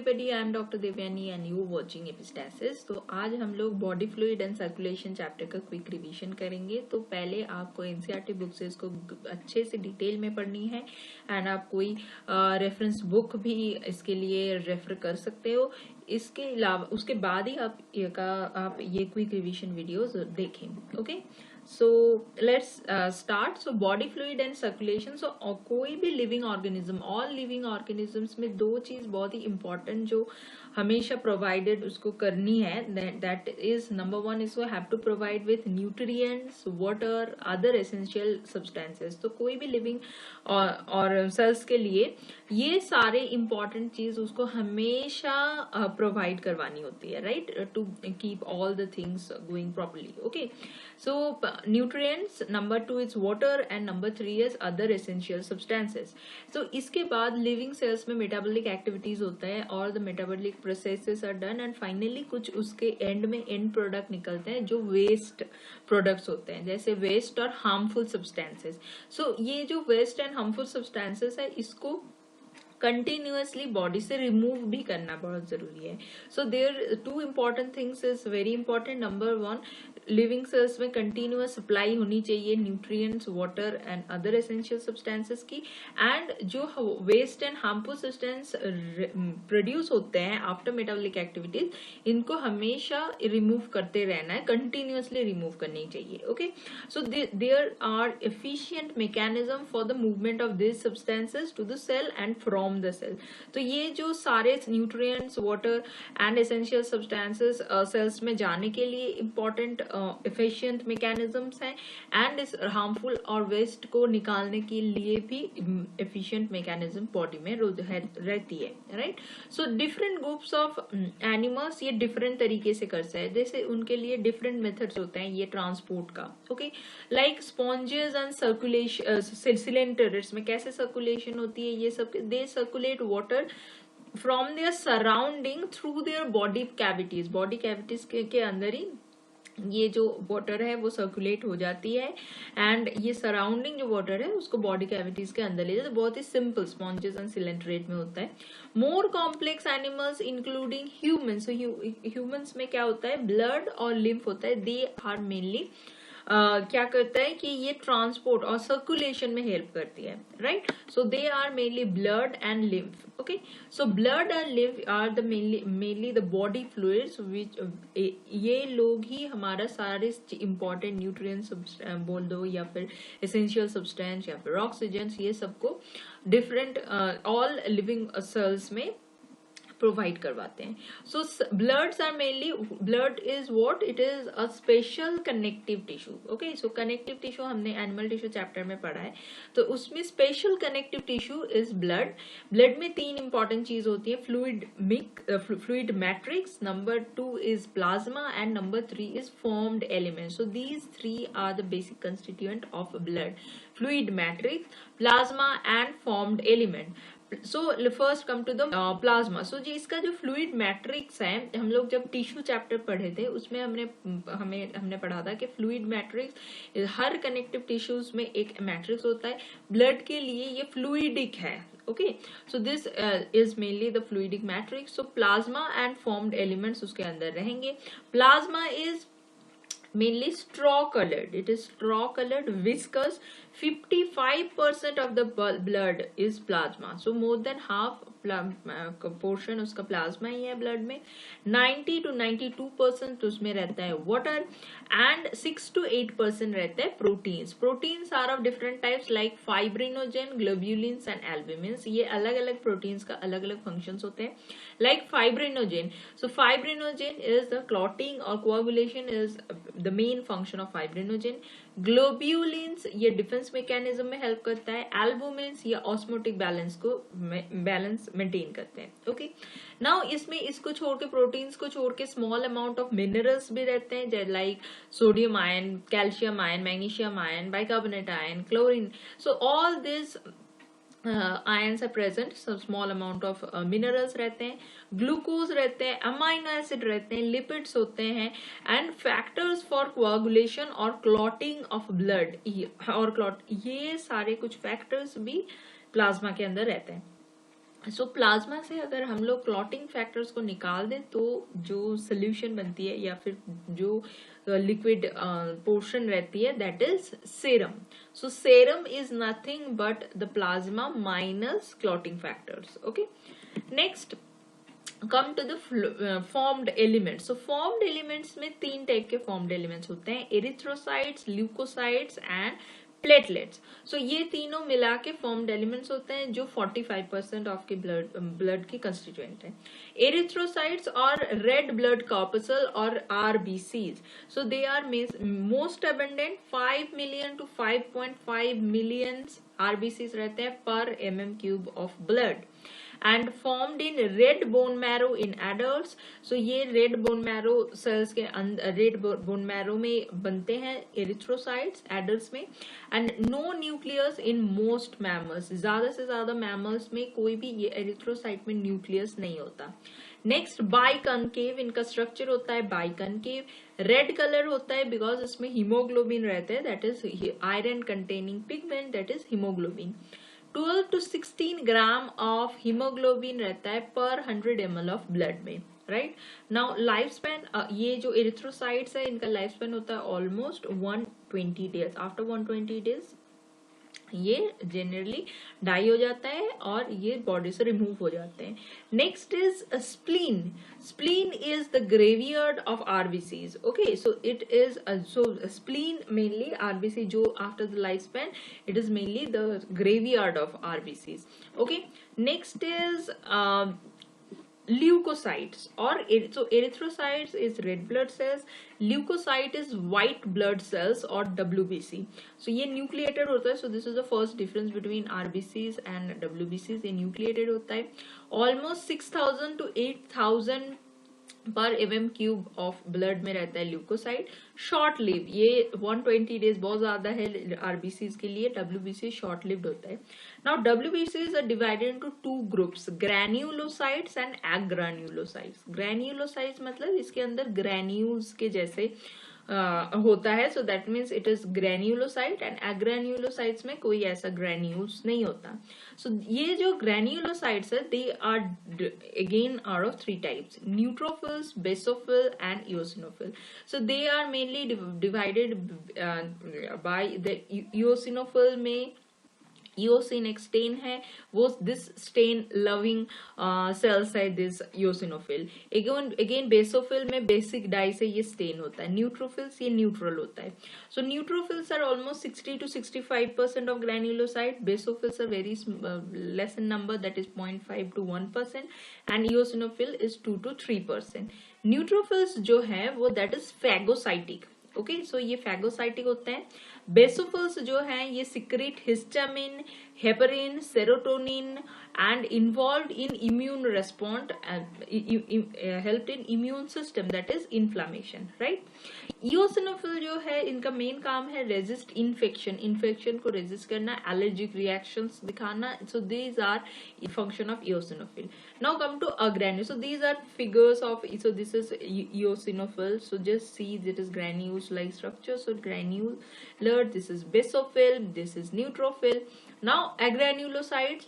Everybody, I am doctor Devyani and you watching epistasis. तो आज हम लोग body fluid and circulation chapter का क्विक रिवीजन करेंगे। तो पहले आपको एनसीईआरटी बुक से इसको अच्छे से डिटेल में पढ़नी है एंड आप कोई रेफरेंस बुक भी इसके लिए रेफर कर सकते हो। इसके अलावा उसके बाद ही आप ये क्विक रिवीजन वीडियोस देखें। Okay, so let's start. So body fluid and circulation. So कोई भी living organism, all living organisms में दो चीज बहुत ही इंपॉर्टेंट जो हमेशा प्रोवाइडेड उसको करनी है, that is number one is have to provide with nutrients, water, other essential substances. तो कोई भी लिविंग और सेल्स के लिए ये सारे इंपॉर्टेंट चीज उसको हमेशा प्रोवाइड करवानी होती है, right, to keep all the things going properly. Okay, so nutrients, number 2 is water and number 3 is other essential substances. So इसके बाद living cells में metabolic activities होता है और the metabolic processes are done and finally कुछ उसके end में end product निकलते हैं जो waste products होते हैं, जैसे waste और harmful substances. So ये जो waste and harmful substances है इसको कंटिन्यूअसली बॉडी से रिमूव भी करना बहुत जरूरी है। So there two important things is very important. Number one, living cells में कंटिन्यूअस सप्लाई होनी चाहिए nutrients, water and other essential substances की। एंड जो waste and harmful substance produce होते हैं आफ्टर मेटाबॉलिक एक्टिविटीज, इनको हमेशा रिमूव करते रहना है, कंटिन्यूअसली रिमूव करनी चाहिए। Okay, so there are efficient mechanism for the movement of this substances to the cell and from the cell. तो ये जो सारे nutrients, water and essential substances cells में जाने के लिए इंपॉर्टेंट एफिशिएंट मैकेनिज्म्स हैं एंड इस हार्मफुल और वेस्ट को निकालने के लिए भी एफिशिएंट मैकेनिज्म बॉडी में रहती है, right. So different groups of animals ये डिफरेंट तरीके से करते हैं, जैसे उनके लिए डिफरेंट मेथड्स होते हैं ये ट्रांसपोर्ट का। Okay, like sponges and circulation cylinder, इसमें कैसे सर्कुलेशन होती है, ये सब दे circulate water from their surrounding through their body cavities. Body cavities के अंदर ही ये जो वाटर है वो सर्कुलेट हो जाती है एंड ये सराउंडिंग जो वाटर है उसको बॉडी कैविटीज के अंदर ले जाते हैं। बहुत ही सिंपल स्पॉन्जेस एंड सिलेंडरेट में होता है। More complex animals including humans, humans में क्या होता है, ब्लड और लिम्फ होता है। दे आर मेनली क्या करता है कि ये ट्रांसपोर्ट और सर्कुलेशन में हेल्प करती है, right. So they are mainly blood and lymph. Okay, so blood and lymph are the mainly the body fluids which ये लोग ही हमारा सारे इंपॉर्टेंट न्यूट्रिएंट्स बोल दो या फिर एसेंशियल सब्सटेंस या फिर ऑक्सीजन, ये सबको डिफरेंट ऑल लिविंग सेल्स में प्रोवाइड करवाते हैं। So bloods are mainly, blood is what, it is a special connective tissue. Okay, so connective tissue हमने एनिमल टिश्यू चैप्टर में पढ़ा है, तो उसमें special connective tissue is blood. Blood में तीन इंपॉर्टेंट चीज होती है, fluid matrix, number 2 is plasma and number 3 is formed element. So these 3 are the basic constituent of blood, fluid matrix, plasma and formed element. So first come to the plasma. So जी इसका जो fluid matrix है, हम लोग जब tissue chapter पढ़े थे उसमें हमने पढ़ा था कि फ्लूइड मैट्रिक्स, हर कनेक्टिव टिश्यूज में एक मैट्रिक्स होता है। ब्लड के लिए ये फ्लूइडिक है। Okay, so this is mainly the fluidic matrix. So plasma and formed elements उसके अंदर रहेंगे। Plasma is mainly straw colored, it is straw colored, viscous. 55% of the blood is plasma, so more than half portion उसका plasma ही है blood में। 90 to 92% उसमें रहता है water and 6 to 8% रहता है proteins. Proteins are of different types like fibrinogen, globulins and albumins. ये अलग अलग प्रोटीन्स का अलग अलग फंक्शंस होते हैं। Like fibrinogen, so fibrinogen is the clotting और coagulation is the main function of fibrinogen. Globulins ये डिफेंस मैकेनिज्म में हेल्प करता है। एल्बुमिन्स ये ऑस्मोटिक बैलेंस मेंटेन करते हैं। ओके, नाउ इसमें इसको छोड़ के, प्रोटीन्स को छोड़ के स्मॉल अमाउंट ऑफ मिनरल्स भी रहते हैं, like sodium ion, calcium ion, magnesium ion, bicarbonate ion, chlorine. So all this ions are present. सब स्मॉल अमाउंट ऑफ मिनरल्स रहते हैं, ग्लूकोज रहते हैं, अमाइनो एसिड रहते हैं, लिपिड्स होते हैं एंड फैक्टर्स फॉर कोआगुलेशन और क्लॉटिंग ऑफ ब्लड और क्लॉट, ये सारे कुछ फैक्टर्स भी प्लाज्मा के अंदर रहते हैं। सो प्लाज्मा से अगर हम लोग क्लॉटिंग फैक्टर्स को निकाल दें तो जो सोल्यूशन बनती है या फिर जो लिक्विड पोर्शन रहती है that is serum. So serum is nothing but the plasma minus clotting factors. Okay, next come to the formed elements. So formed elements में तीन टाइप के formed elements होते हैं, erythrocytes, leukocytes and platelets. So ये तीनों मिला के formed elements होते हैं जो 45% ऑफ के blood के constituent हैं. Erythrocytes और red blood corpuscle और RBCs. So they are most abundant. 5 million to 5.5 million RBCs रहते हैं per mm³ of blood. And formed in red bone marrow in adults. So ये red bone marrow cells के red bone marrow में बनते हैं erythrocytes adults में. And no nucleus in most mammals. ज़्यादा से ज़्यादा mammals में कोई भी ये erythrocyte में nucleus नहीं होता. नेक्स्ट बाइकनकेव, इनका स्ट्रक्चर होता है बाइकनकेव. रेड कलर होता है बिकॉज इसमें हीमोग्लोबिन रहता है, that is iron containing pigment, that is haemoglobin. 12 to 16 gram of haemoglobin रहता है पर 100 ml ऑफ ब्लड में. राइट नाउ लाइफ स्पैन, ये जो एरिथ्रोसाइट्स है इनका लाइफ स्पैन होता है ऑलमोस्ट 120 डेज. आफ्टर 120 डेज ये जनरली डाई हो जाता है और ये बॉडी से रिमूव हो जाते हैं. Next is spleen. Spleen is the graveyard of RBCs. Okay, so it is so spleen mainly RBC जो after the life span it is mainly the graveyard of RBCs. Okay, next is leukocytes or so erythrocytes is red blood cells, leukocyte is white blood cells or WBC. so ये nucleated होता है. so this is the first difference between RBCs and WBCs. ये nucleated होता है. almost 6000 to 8000 पर mm³ of blood में रहता है ल्यूकोसाइट. शॉर्ट लिव, ये 120 डेज बहुत ज्यादा है आरबीसीज के लिए. डब्ल्यूबीसी शॉर्ट लिव्ड होता है. नाउ डब्ल्यूबीसीज are divided into two groups, granulocytes and agranulocytes. Granulocytes मतलब इसके अंदर ग्रैन्यूल्स के जैसे होता है. So that means it is granulocyte. And agranulocytes में कोई ऐसा ग्रैन्यूल्स नहीं होता. सो ये जो ग्रैन्युलोसाइट्स है they are again are of three types, neutrophils, basophil and eosinophil. So they are mainly divided by the eosinophil में ईओसिन एक स्टेन है, वो दिस स्टेन लविंग सेल्स है दिस ईओसिनोफिल. अगेन बेसोफिल में बेसिक डाई से ये stand होता है. न्यूट्रोफिल्स ये न्यूट्रल होता है. So neutrophils are almost 60 to 65% of granulocyte. Basophils are very less in number, that is 0.5 to 1%. And eosinophil is 2 to 3%. Neutrophils जो है वो that is phagocytic. Okay, so ये फैगोसाइटिक होते हैं. बेसोफिल्स जो हैं ये secrete histamine, heparin, serotonin and involved in immune respond, help in immune system that is inflammation. Right, eosinophil जो है इनका मेन काम है रेजिस्ट इन्फेक्शन, इन्फेक्शन को रेजिस्ट करना, एलर्जिक रिएक्शंस दिखाना. So these are function of eosinophil. Now come to a granule. So these are figures of, so this is eosinophil. So just see it is granules like structure. So granular, this is basophil, this is neutrophil. Now agranulocytes.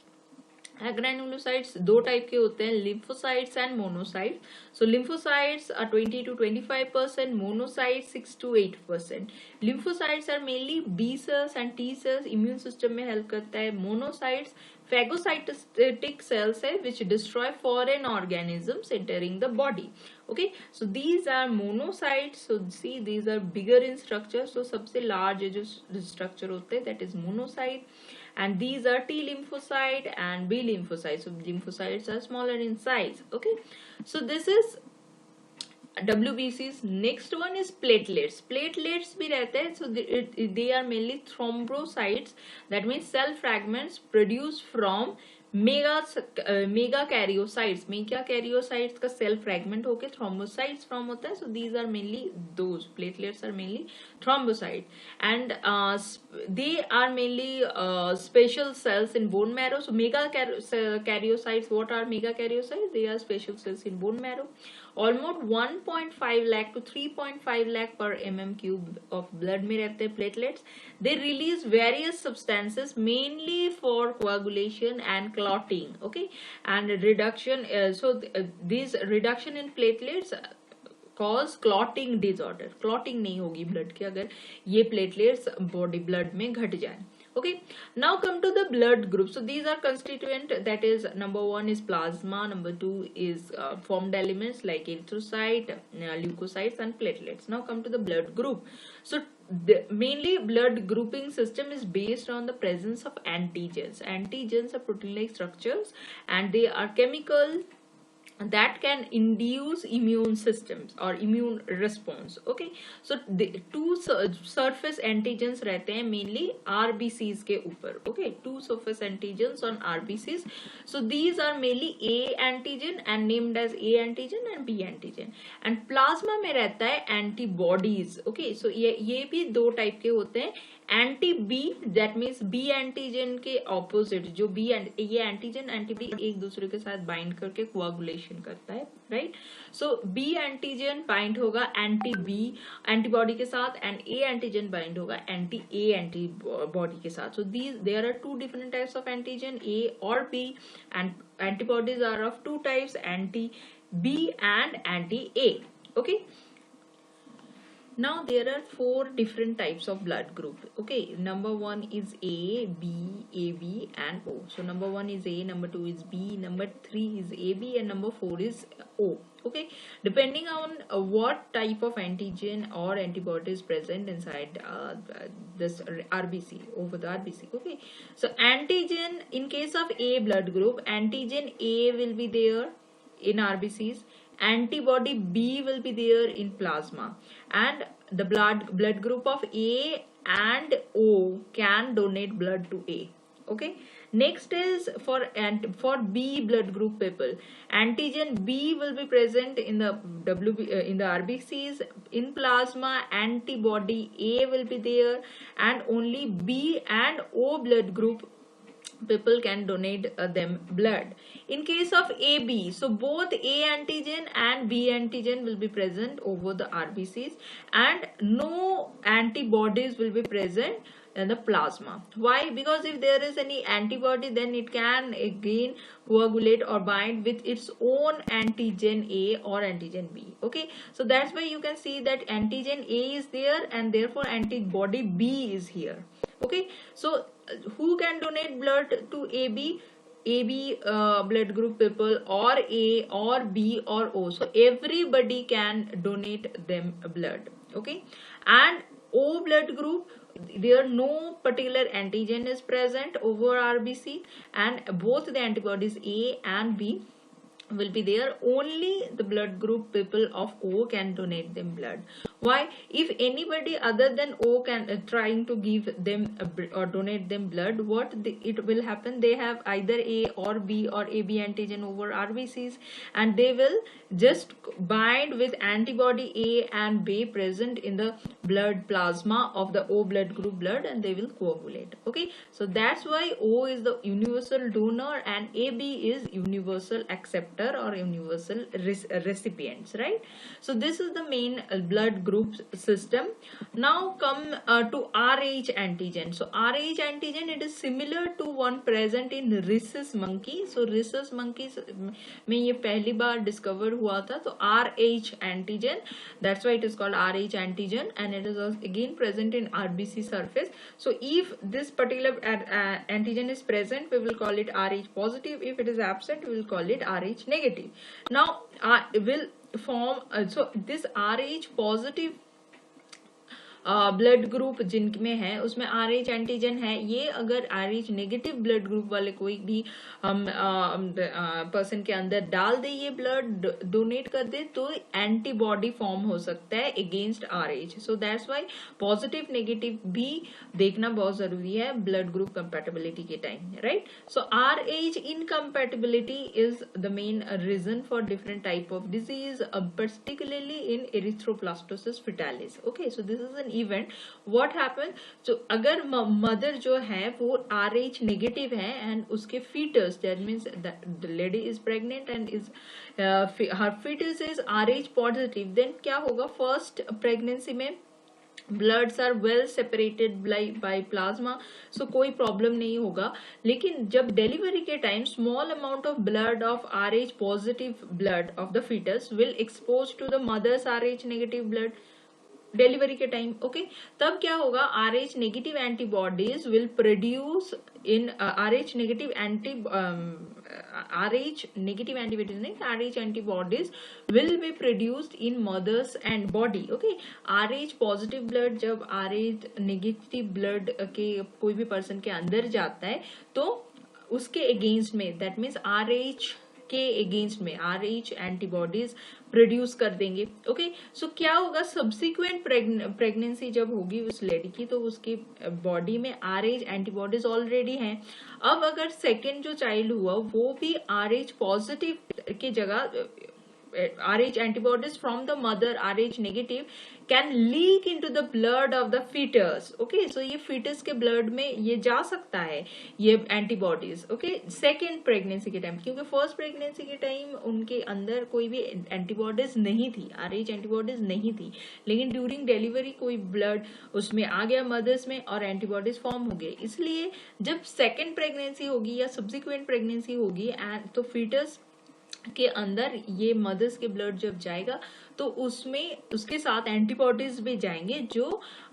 Agranulocytes दो type के होते हैं, lymphocytes and monocyte. So lymphocytes are 20 to 25%, monocyte 6 to 8%. Lymphocytes are mainly B cells and T cells, immune system में help करता है. Monocytes phagocytic cells है which destroy foreign organisms entering the body. Okay, so these are monocytes. So see these are bigger in structure. So सबसे large जो structure होते हैं that is monocyte. And these are T lymphocyte and B lymphocyte. So lymphocytes are smaller in size. Okay, so this is WBCs. Next one is platelets. Platelets भी रहते हैं. So they are mainly thrombocytes. That means cell fragments produced from megakaryocytes. Megakaryocytes का cell fragment होके thrombocytes form होता है. So these are mainly those platelets are mainly thrombocyte and they are mainly special cells in bone marrow. So megakaryocytes, what are megakaryocytes? They are special cells in bone marrow. Almost 1.5 lakh to 3.5 lakh पर mm³ of blood में रहते हैं platelets. They release various substances mainly for coagulation and clotting. Okay, and reduction. So this reduction in platelets cause clotting disorder. Clotting नहीं होगी blood के अगर ये platelets body blood में घट जाए. Okay, now come to the blood group. So these are constituent, that is number 1 is plasma, number 2 is formed elements like erythrocyte, leukocytes and platelets. Now come to the blood group. So mainly blood grouping system is based on the presence of antigens. Antigens are protein-like structures and they are chemical that can induce immune systems or immune response. Okay, so the two surface antigens रहते हैं mainly RBCs के ऊपर. Okay, two surface antigens on RBCs. So these are mainly A antigen and named as A antigen and B antigen. And plasma में रहता है antibodies. Okay, so ये भी दो टाइप के होते हैं. Anti B, that means B antigen के ऑपोजिट. जो बी ये एंटीजन एंटीबॉडी एक दूसरे के साथ बाइंड करके कोagulation करता है, right. So B antigen bind होगा एंटी बी एंटीबॉडी के साथ एंड ए एंटीजन बाइंड होगा एंटी ए एंटीबॉडी के साथ. So these there are two different types of antigen, A और B, and antibodies are of two types, anti B and anti A. Okay, now there are 4 different types of blood group. Okay, number 1 is A, B, AB and O. So number 1 is A, number 2 is B, number 3 is AB and number 4 is O. Okay, depending on what type of antigen or antibody is present inside this RBC, over the RBC. Okay, so antigen, in case of A blood group, antigen A will be there in RBCs, antibody B will be there in plasma, and the blood group of A and O can donate blood to A. Okay, next is for B blood group people, antigen B will be present in the in the RBCs. In plasma, antibody A will be there, and only B and O blood group people can donate them blood. In case of AB, so both A antigen and B antigen will be present over the RBCs and no antibodies will be present in the plasma. Why? Because if there is any antibody, then it can again coagulate or bind with its own antigen A or antigen B. Okay, so that's why you can see that antigen A is there and therefore antibody B is here. Okay, so who can donate blood to AB blood group people, or A or B or O? So everybody can donate them blood. Okay, and O blood group, there no particular antigen is present over RBC and both the antibodies A and B will be there. Only the blood group people of O can donate them blood. Why? If anybody other than O can trying to give them or donate them blood, it will happen? They have either A or B or AB antigen over RBCs, and they will just bind with antibody A and B present in the blood plasma of the O blood group blood, and they will coagulate. Okay, so that's why O is the universal donor and AB is universal acceptor or universal recipients, right? So this is the main blood group system. Now come to Rh antigen. So Rh antigen, it is similar to one present in rhesus monkey. So rhesus monkeys में ये पहली बार discover हुआ था. तो Rh antigen, that's why it is called Rh antigen, and it is again present in RBC surface. So if this particular antigen is present, we will call it Rh positive. If it is absent, we will call it Rh negative. Now will form so this Rh positive blood group जिनमें है उसमें RH antigen है. ये अगर RH negative blood group वाले कोई भी हम पर्सन के अंदर डाल दे, ये ब्लड डोनेट कर दे, तो एंटीबॉडी फॉर्म हो सकता है against RH. So that's why positive negative भी देखना बहुत जरूरी है ब्लड ग्रुप कंपैटिबिलिटी के time, right. So RH incompatibility is the main reason for different type of disease, particularly in erythroplastosis fetalis. Okay, so this is an event what happen, तो अगर mother जो है वो RH नेगेटिव है and उसके fetus, that means the lady is pregnant and is her fetus is RH positive, then क्या होगा, फर्स्ट प्रेगनेंसी में bloods are well separated by plasma, so कोई प्रॉब्लम नहीं होगा. लेकिन जब डिलीवरी के time small amount of blood of RH positive blood of the foetus will expose to the mother's RH negative blood delivery के time. Okay, तब क्या होगा, RH negative antibodies will produce in RH negative antibodies will be produced in mothers and body. Okay, RH positive blood जब RH negative blood के कोई भी person के अंदर जाता है तो उसके अगेंस्ट में, दैट मीन्स RH के अगेंस्ट में RH एंटीबॉडीज प्रोड्यूस कर देंगे. ओके, सो क्या होगा, सब्सिक्वेंट प्रेगनेंसी जब होगी उस लेडी की तो उसकी बॉडी में RH एंटीबॉडीज ऑलरेडी हैं. अब अगर सेकेंड जो चाइल्ड हुआ वो भी RH पॉजिटिव की जगह RH antibodies from the mother RH negative can leak into the blood of the fetus. Okay, so ये fetus के blood में ये जा सकता है ये antibodies. Okay, second pregnancy के टाइम, क्योंकि first pregnancy के टाइम उनके अंदर कोई भी antibodies नहीं थी, RH antibodies नहीं थी, लेकिन during delivery कोई blood उसमें आ गया mothers में और antibodies form हो गए. इसलिए जब second pregnancy होगी या subsequent pregnancy होगी तो fetus के अंदर ये मदर्स के ब्लड जब जाएगा तो उसमें उसके साथ एंटीबॉडीज भी जाएंगे जो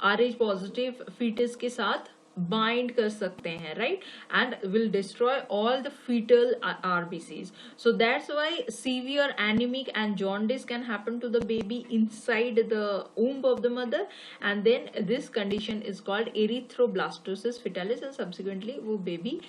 RH पॉजिटिव फीटस के साथ बाइंड कर सकते हैं, right, and will destroy all the fetal RBCs. So that's why severe anemic and jaundice can happen to the baby inside the womb of the mother, and then this condition is called erythroblastosis fetalis and subsequently वो baby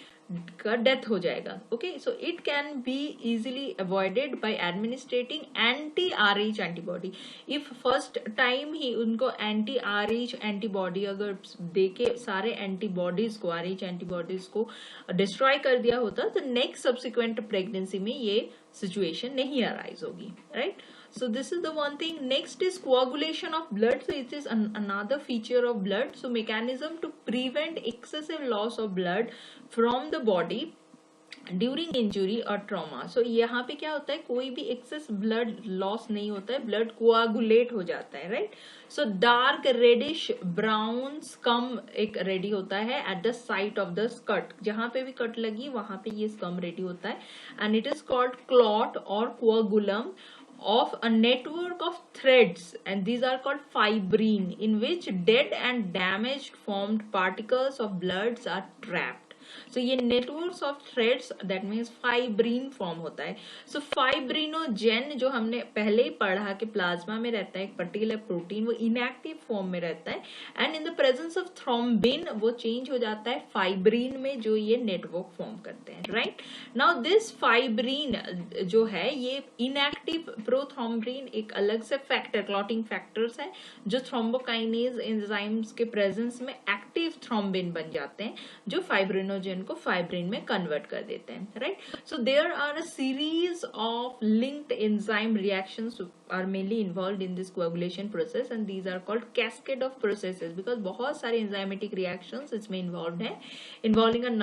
का death हो जाएगा. Okay, so it can be easily avoided by administrating anti RH antibody. If first time ही उनको anti RH antibody अगर देके सारे antibodies को RH एंटीबॉडीज को डिस्ट्रॉय कर दिया होता तो नेक्स्ट सब्सिक्वेंट प्रेगनेंसी में ये सिचुएशन नहीं अराइज होगी, right. So this is the one thing. Next is coagulation of blood. So it is another feature of blood. So mechanism to prevent excessive loss of blood from the body during injury और trauma. सो यहाँ पे क्या होता है, कोई भी access blood loss नहीं होता है, ब्लड कोआगुलेट हो जाता है, right. So dark reddish brown scum एक रेडी होता है at the site of the cut, जहां पे भी कट लगी वहां पे ये स्कम रेडी होता है and it is called clot और कोआगुलम of a network of threads, and these are called fibrine, in which dead and damaged formed particles of bloods are trapped. So ये networks of threads, that means fibrine form होता है. So fibrinogen जो हमने पहले ही पढ़ा कि plasma में रहता है एक पर्टिकुलर प्रोटीन, वो इनएक्टिव फॉर्म में रहता है and in the presence of thrombin वो चेंज हो जाता है फाइब्रिन में जो ये नेटवर्क फॉर्म करते हैं, राइट. नाउ दिस फाइब्रिन जो है ये इनएक्टिव प्रोथ्रोम्बिन एक अलग से फैक्टर, क्लॉटिंग फैक्टर्स है जो थ्रोम्बोकाइनेज एंजाइम्स के प्रेजेंस में एक्टिव थ्रोम्बिन बन जाते हैं जो फाइब्रिनोजन को फाइब्रिन में कन्वर्ट कर देते हैं, right. So there are a series of linked enzyme reactions are mainly involved in this coagulation process and these are called cascade of processes because बहुत सारे enzymatic reactions इसमें involved है, involving a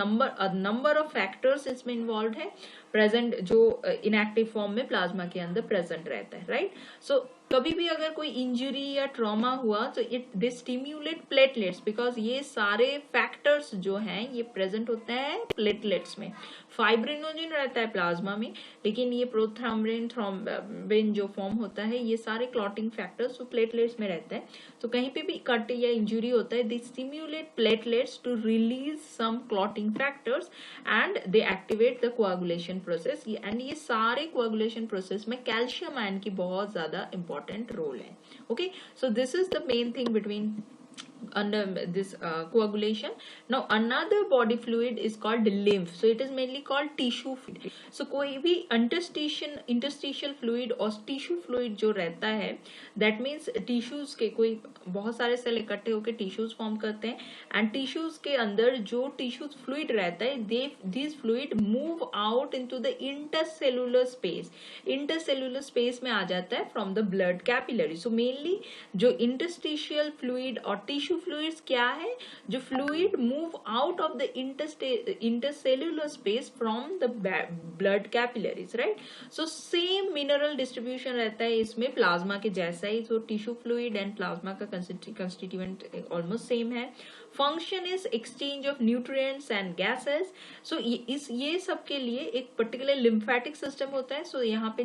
number of factors इसमें involved है, present जो inactive form में plasma के अंदर present रहता है, right. So कभी भी अगर कोई इंजरी या ट्रॉमा हुआ तो दे स्टिम्युलेट प्लेटलेट्स बिकॉज ये सारे फैक्टर्स जो हैं ये प्रेजेंट होते हैं प्लेटलेट्स में. फाइब्रिनोजन रहता है प्लाज्मा में, लेकिन ये प्रोथ्रोम्बिन थ्रोम्बिन जो फॉर्म होता है ये सारे क्लॉटिंग फैक्टर्स तो प्लेटलेट्स में रहता है. तो कहीं पे भी कट या इंजुरी होता है they stimulate platelets to release some clotting factors and they activate the coagulation process. And ये सारे कोआगुलेशन प्रोसेस में कैल्शियम आयन की बहुत ज्यादा इंपॉर्टेंट रोल है. Okay, so this is the main thing between under this coagulation. Now another body fluid is called lymph, so it is mainly called tissue fluid. So कोई भी interstitial fluid और tissue fluid जो रहता है, that means tissues के कोई बहुत सारे सेल इकट्ठे होकर tissues फॉर्म करते हैं, and tissues के अंदर जो tissue fluid रहता है, these fluid move out into the intercellular space. Intercellular space में आ जाता है from the blood capillary. So mainly जो interstitial fluid और tissue fluids क्या है, जो fluid move out of the intercellular space from the blood capillaries, right? So same mineral distribution रहता है इसमें प्लाज्मा के जैसा ही. So tissue fluid and plasma का constituent almost same है. Function is exchange of nutrients and gases. So ये सब के लिए एक particular lymphatic system होता है. So यहाँ पे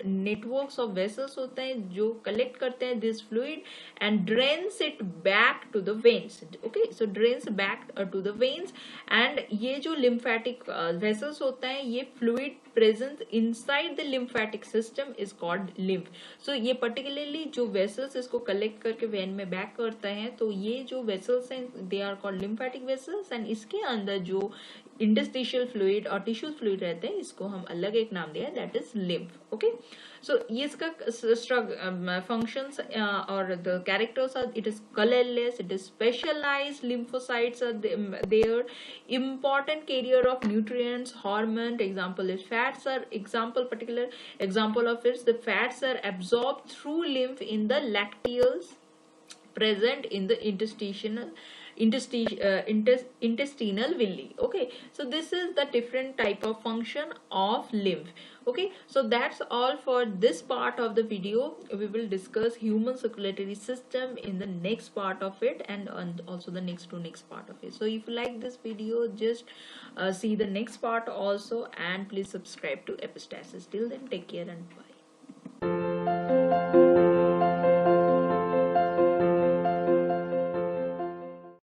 networks of vessels होते हैं जो collect करते हैं this fluid and drains it back to the veins. Okay, so drains back to the veins. And ये जो lymphatic vessels होता है, ये fluid presence inside the lymphatic system is called lymph. So ये particularly जो vessels इसको collect करके vein में back करता है, तो ये जो vessels हैं they are called lymphatic vessels, and इसके अंदर जो interstitial fluid और tissue fluid रहते हैं इसको हम अलग एक नाम दिया, that is lymph. Okay, so ये इसका functions और the characters are, it is colorless, it is specialized lymphocytes are there, important carrier of nutrients, hormone, example is fats are particular example of it, the fats are absorbed through lymph in the lacteals present in the intestinal villi. Okay, so this is the different type of function of lymph. Okay, so that's all for this part of the video. We will discuss human circulatory system in the next part of it, and also the next part of it. So if you like this video, just see the next part also, and please subscribe to Epistasis. Till then, take care and bye.